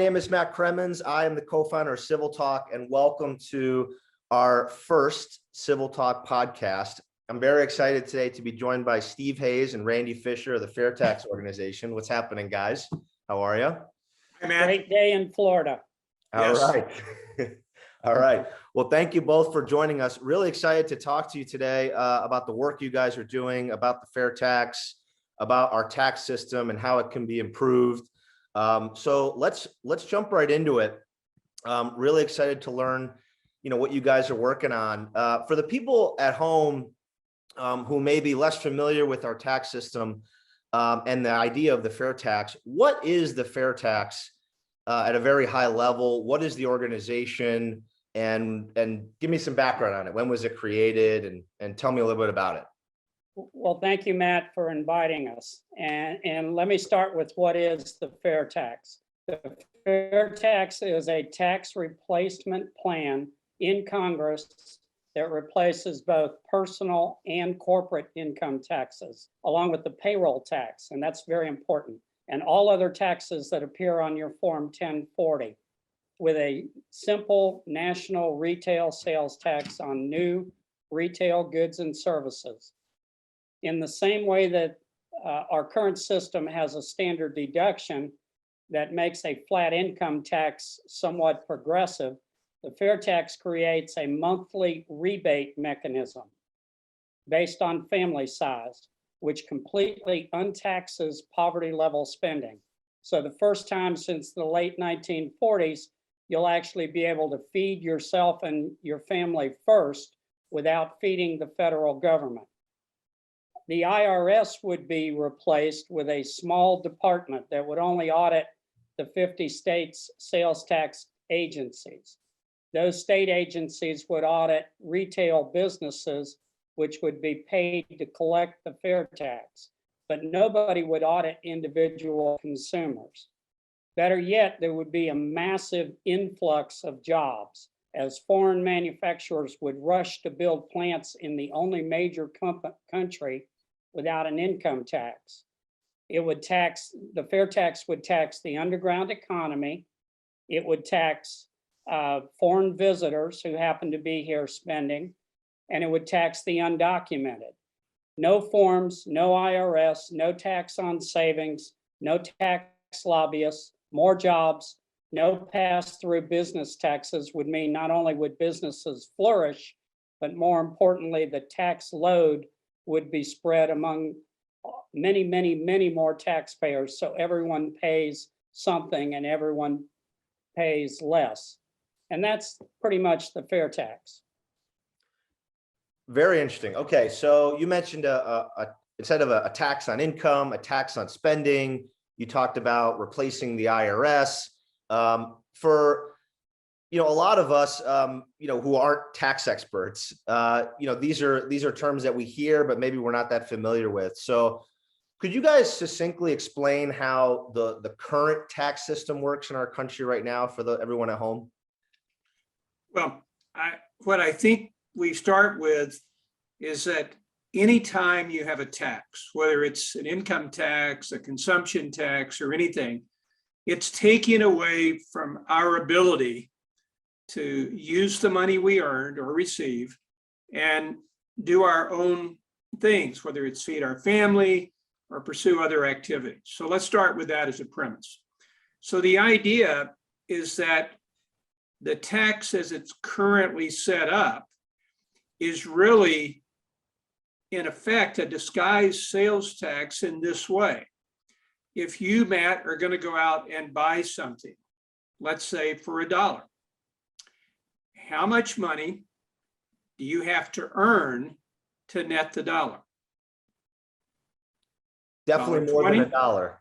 name is Matt Cremins. I am the co-founder of CivilTalk, and welcome to our first CivilTalk podcast. I'm very excited today to be joined by Steve Hayes and Randy Fisher of the FAIRtax organization. What's happening, guys? How are you? Hi, Matt. Great day in Florida. All right. All right. Well, thank you both for joining us. Really excited to talk to you today about the work you guys are doing, about the FAIRtax, about our tax system and how it can be improved. So let's jump right into it. Really excited to learn, what you guys are working on. For the people at home who may be less familiar with our tax system and the idea of the FAIRtax, what is the FAIRtax at a very high level? What is the organization? And give me some background on it. When was it created? And tell me a little bit about it. Well, thank you, Matt, for inviting us. And let me start with what is the FAIRtax. The FAIRtax is a tax replacement plan in Congress that replaces both personal and corporate income taxes, along with the payroll tax, and that's very important, and all other taxes that appear on your Form 1040, with a simple national retail sales tax on new retail goods and services. In the same way that our current system has a standard deduction that makes a flat income tax somewhat progressive, the FAIRtax creates a monthly rebate mechanism based on family size, which completely untaxes poverty level spending. So the first time since the late 1940s, you'll actually be able to feed yourself and your family first without feeding the federal government. The IRS would be replaced with a small department that would only audit the 50 states' sales tax agencies. Those state agencies would audit retail businesses, which would be paid to collect the FAIRtax, but nobody would audit individual consumers. Better yet, there would be a massive influx of jobs as foreign manufacturers would rush to build plants in the only major country without an income tax. The FAIRtax would tax the underground economy. It would tax foreign visitors who happen to be here spending, and it would tax the undocumented. No forms, no IRS, no tax on savings, no tax lobbyists, more jobs, no pass-through business taxes would mean not only would businesses flourish, but more importantly, the tax load would be spread among many, many, many more taxpayers. So everyone pays something and everyone pays less. And that's pretty much the FAIRtax. Very interesting. Okay, so you mentioned instead of a tax on income, a tax on spending. You talked about replacing the IRS. For a lot of us, who aren't tax experts, these are terms that we hear, but maybe we're not that familiar with. So, could you guys succinctly explain how the current tax system works in our country right now for everyone at home? Well, what I think we start with is that anytime you have a tax, whether it's an income tax, a consumption tax, or anything, it's taking away from our ability to use the money we earned or receive and do our own things, whether it's feed our family or pursue other activities. So let's start with that as a premise. So the idea is that the tax as it's currently set up is really, in effect, a disguised sales tax in this way. If you, Matt, are going to go out and buy something, let's say for $1, how much money do you have to earn to net the dollar? Definitely more than $1.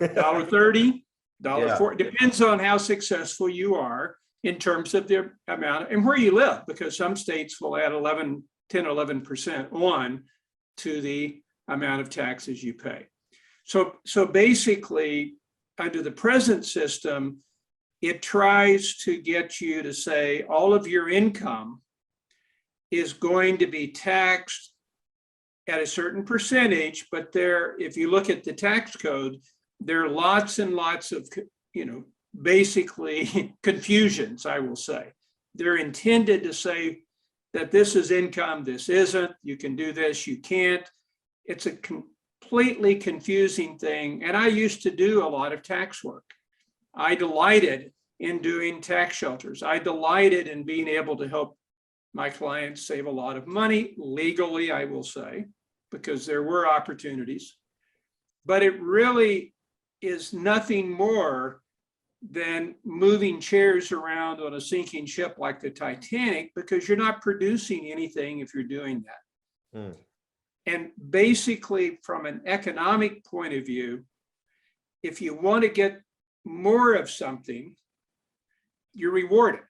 $1.30, $1.40, depends on how successful you are in terms of the amount and where you live, because some states will add 10, 11% on to the amount of taxes you pay. So basically, under the present system, it tries to get you to say all of your income is going to be taxed at a certain percentage, but if you look at the tax code, there are lots and lots of basically confusions, I will say. They're intended to say that this is income, this isn't, you can do this, you can't. It's a completely confusing thing. And I used to do a lot of tax work. I delighted in doing tax shelters. I delighted in being able to help my clients save a lot of money legally, I will say, because there were opportunities. But it really is nothing more than moving chairs around on a sinking ship like the Titanic, because you're not producing anything if you're doing that. Mm. And basically, from an economic point of view, if you want to get more of something, you're rewarded.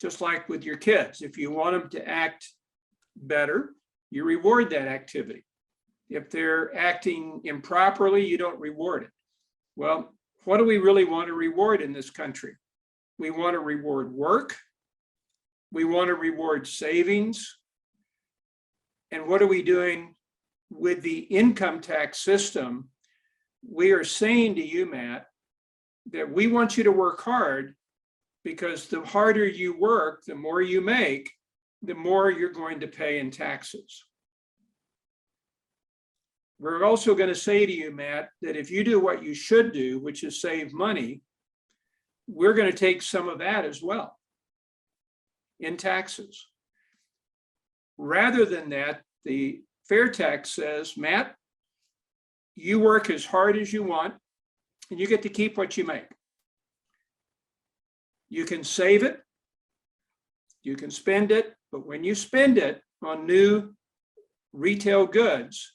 Just like with your kids, if you want them to act better, you reward that activity. If they're acting improperly, you don't reward it. Well, what do we really want to reward in this country? We want to reward work. We want to reward savings. And what are we doing with the income tax system? We are saying to you, Matt, that we want you to work hard, because the harder you work, the more you make, the more you're going to pay in taxes. We're also going to say to you, Matt, that if you do what you should do, which is save money, we're going to take some of that as well in taxes. Rather than that, the FAIRtax says, Matt, you work as hard as you want, and you get to keep what you make. You can save it, you can spend it, but when you spend it on new retail goods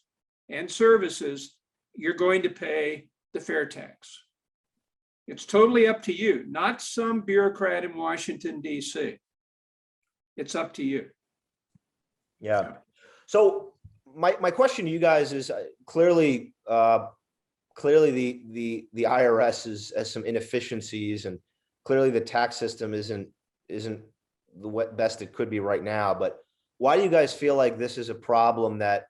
and services, you're going to pay the FAIRtax. It's totally up to you, not some bureaucrat in Washington, D.C. It's up to you. Yeah. So my question to you guys is clearly the IRS has some inefficiencies, and clearly the tax system isn't the best it could be right now. But why do you guys feel like this is a problem that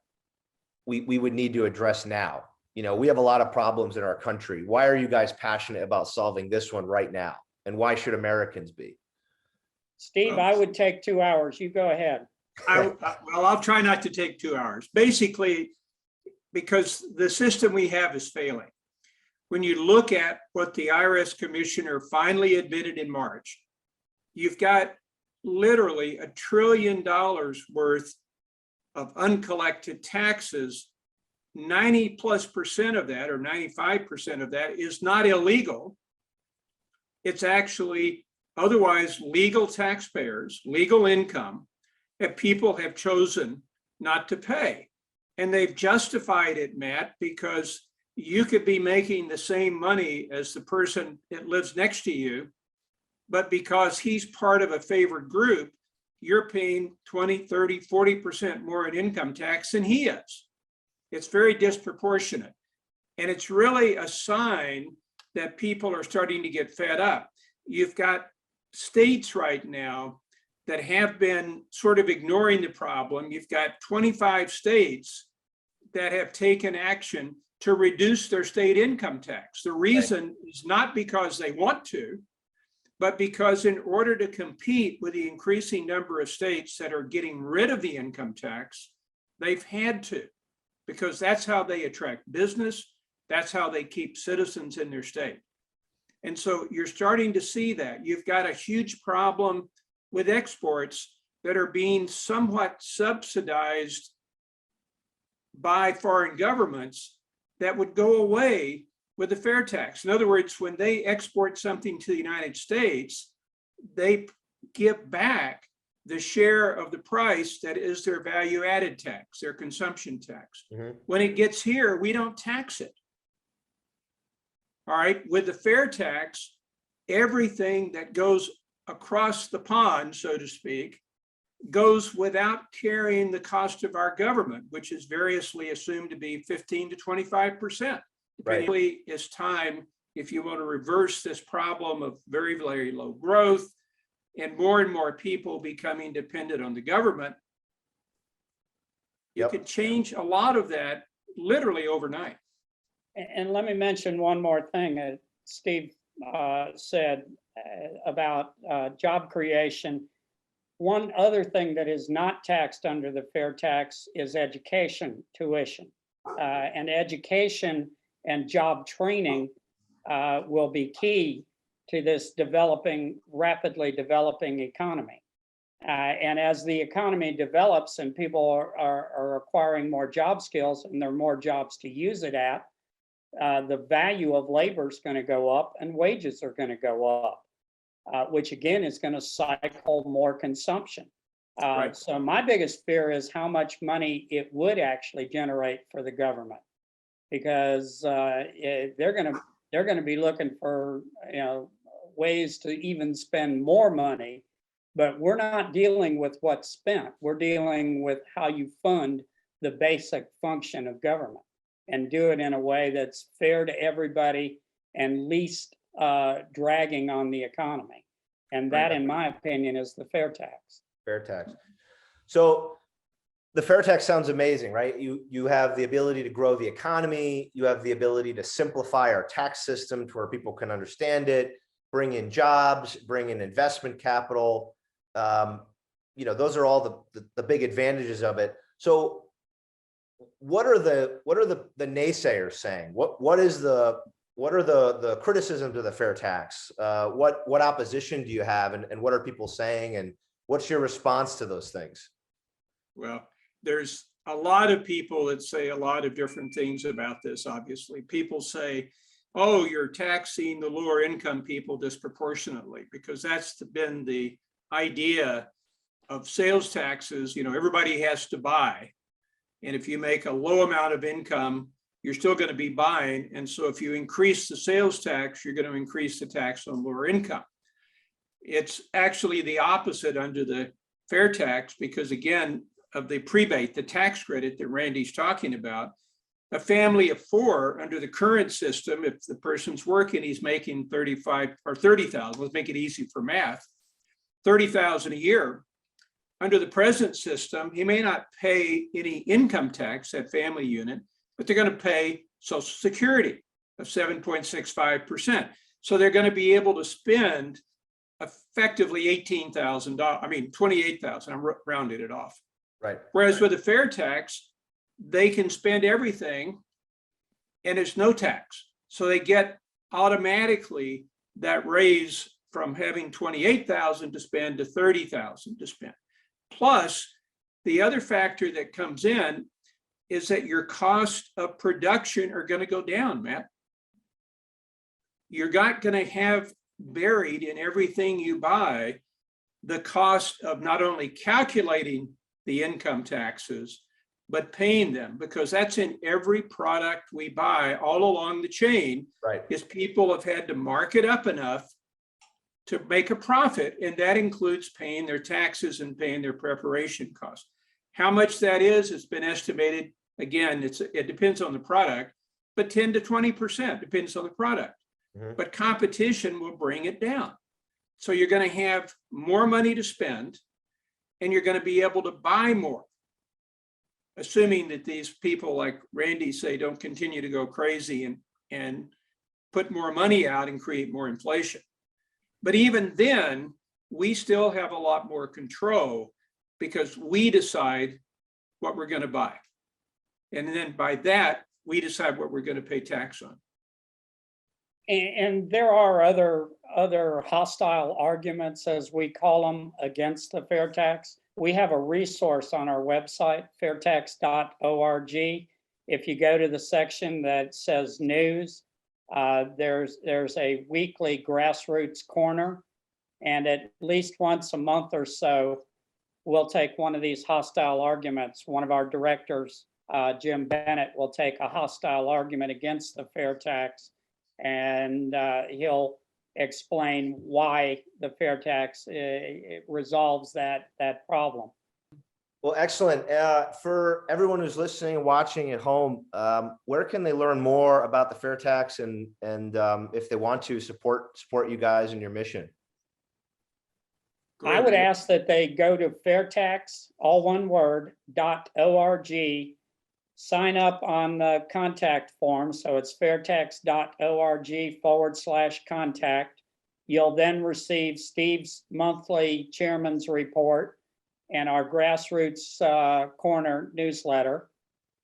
we would need to address now? You know, we have a lot of problems in our country. Why are you guys passionate about solving this one right now? And why should Americans be? Steve, I would take 2 hours. You go ahead. Well, I'll try not to take 2 hours. Basically, because the system we have is failing. When you look at what the IRS commissioner finally admitted in March, you've got literally $1 trillion worth of uncollected taxes. 90+% of that, or 95% of that, is not illegal. It's actually otherwise legal taxpayers, legal income that people have chosen not to pay. And they've justified it, Matt, because you could be making the same money as the person that lives next to you, but because he's part of a favored group, you're paying 20, 30, 40% more in income tax than he is. It's very disproportionate. And it's really a sign that people are starting to get fed up. You've got states right now that have been sort of ignoring the problem. You've got 25 states that have taken action to reduce their state income tax. The reason is not because they want to, but because in order to compete with the increasing number of states that are getting rid of the income tax, they've had to, because that's how they attract business. That's how they keep citizens in their state. And so you're starting to see that. You've got a huge problem with exports that are being somewhat subsidized by foreign governments that would go away with the FAIRtax. In other words, when they export something to the United States, they give back the share of the price that is their value added tax, their consumption tax. Mm-hmm. When it gets here, we don't tax it. All right, with the FAIRtax, everything that goes across the pond, so to speak, goes without carrying the cost of our government, which is variously assumed to be 15 to 25%. Depending on it's time, if you want to reverse this problem of very, very low growth and more people becoming dependent on the government, you could change a lot of that literally overnight. And let me mention one more thing. Steve said about job creation, one other thing that is not taxed under the fair tax is education tuition. And education and job training will be key to this rapidly developing economy. And as the economy develops and people are acquiring more job skills and there are more jobs to use it at, the value of labor is going to go up and wages are going to go up, which again is going to cycle more consumption. Right. So my biggest fear is how much money it would actually generate for the government, because they're going to be looking for ways to even spend more money. But we're not dealing with what's spent. We're dealing with how you fund the basic function of government and do it in a way that's fair to everybody and least dragging on the economy. And that, in my opinion, is the fair tax. Fair tax. So the fair tax sounds amazing, right? You have the ability to grow the economy. You have the ability to simplify our tax system to where people can understand it, bring in jobs, bring in investment capital. Those are all the big advantages of it. So what are the naysayers saying? What are the criticisms of the fair tax? What opposition do you have, and what are people saying, and what's your response to those things? Well, there's a lot of people that say a lot of different things about this. Obviously, people say, oh, you're taxing the lower income people disproportionately, because that's been the idea of sales taxes. Everybody has to buy. And if you make a low amount of income, you're still going to be buying. And so if you increase the sales tax, you're going to increase the tax on lower income. It's actually the opposite under the fair tax, because again, of the prebate, the tax credit that Randy's talking about, a family of four under the current system, if the person's working, he's making 35 or 30,000, let's make it easy for math, 30,000 a year. Under the present system, he may not pay any income tax, that family unit, but they're going to pay Social Security of 7.65%. So they're going to be able to spend effectively $18,000, 28,000, I'm rounding it off. Right. Whereas with a fair tax, they can spend everything and it's no tax. So they get automatically that raise from having 28,000 to spend to 30,000 to spend. Plus, the other factor that comes in is that your cost of production are going to go down, Matt. You're not going to have buried in everything you buy the cost of not only calculating the income taxes, but paying them, because that's in every product we buy all along the chain. Right. Is people have had to mark it up enough to make a profit, and that includes paying their taxes and paying their preparation costs. How much that is, it's been estimated, again, it depends on the product, but 10 to 20% depends on the product. Mm-hmm. But competition will bring it down. So you're going to have more money to spend, and you're going to be able to buy more, assuming that these people, like Randy say, don't continue to go crazy and put more money out and create more inflation. But even then, we still have a lot more control, because we decide what we're going to buy. And then by that, we decide what we're going to pay tax on. And there are other hostile arguments, as we call them, against the fair tax. We have a resource on our website, fairtax.org. If you go to the section that says news, there's a weekly grassroots corner, and at least once a month or so, we'll take one of these hostile arguments. One of our directors, Jim Bennett, will take a hostile argument against the fair tax, and he'll explain why the fair tax resolves that problem. Well, excellent. For everyone who's listening and watching at home, where can they learn more about the fair tax, and if they want to support you guys in your mission? I would ask that they go to FAIRtax, all one word, .org, sign up on the contact form. So it's fairtax.org/contact. You'll then receive Steve's monthly chairman's report and our grassroots corner newsletter.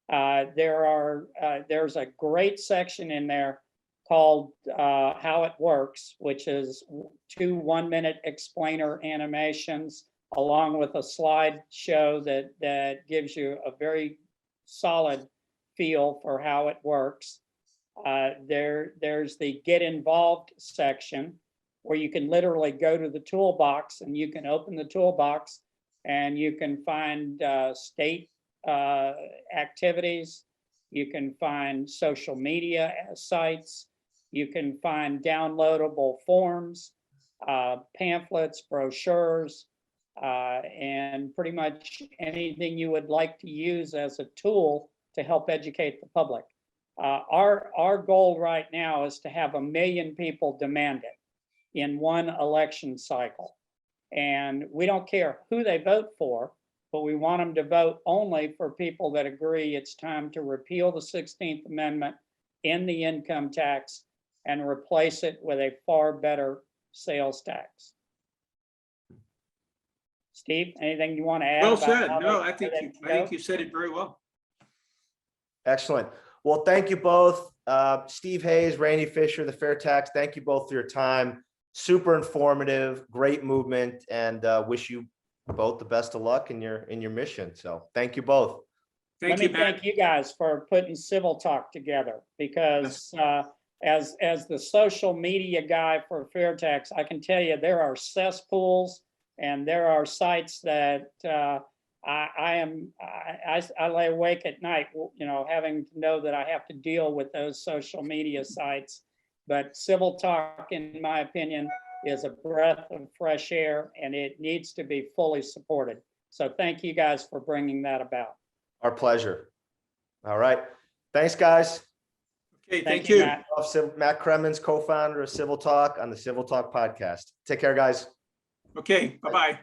There's a great section in there called How It Works, which is 2 one-minute explainer animations along with a slideshow that gives you a very solid feel for how it works. There's the Get Involved section where you can literally go to the toolbox and you can open the toolbox and you can find state activities. You can find social media sites. You can find downloadable forms, pamphlets, brochures, and pretty much anything you would like to use as a tool to help educate the public. Our goal right now is to have 1 million people demand it in one election cycle. And we don't care who they vote for, but we want them to vote only for people that agree it's time to repeal the 16th Amendment in the income tax and replace it with a far better sales tax. Steve, anything you want to add? Well about said. how No, they- I think you said it very well. Excellent. Well, thank you both. Steve Hayes, Rainey Fisher, the FAIRtax, thank you both for your time. Super informative, great movement, and wish you both the best of luck in your mission. So thank you both. Thank Let you, me Matt. thank you guys for putting CivilTalk together, because as the social media guy for FAIRtax, I can tell you there are cesspools and there are sites that I lay awake at night, having to know that I have to deal with those social media sites. But CivilTalk, in my opinion, is a breath of fresh air, and it needs to be fully supported. So thank you guys for bringing that about. Our pleasure. All right. Thanks, guys. Okay, thank you. Matt. Matt Cremins, co-founder of CivilTalk on the CivilTalk podcast. Take care, guys. Okay, bye-bye.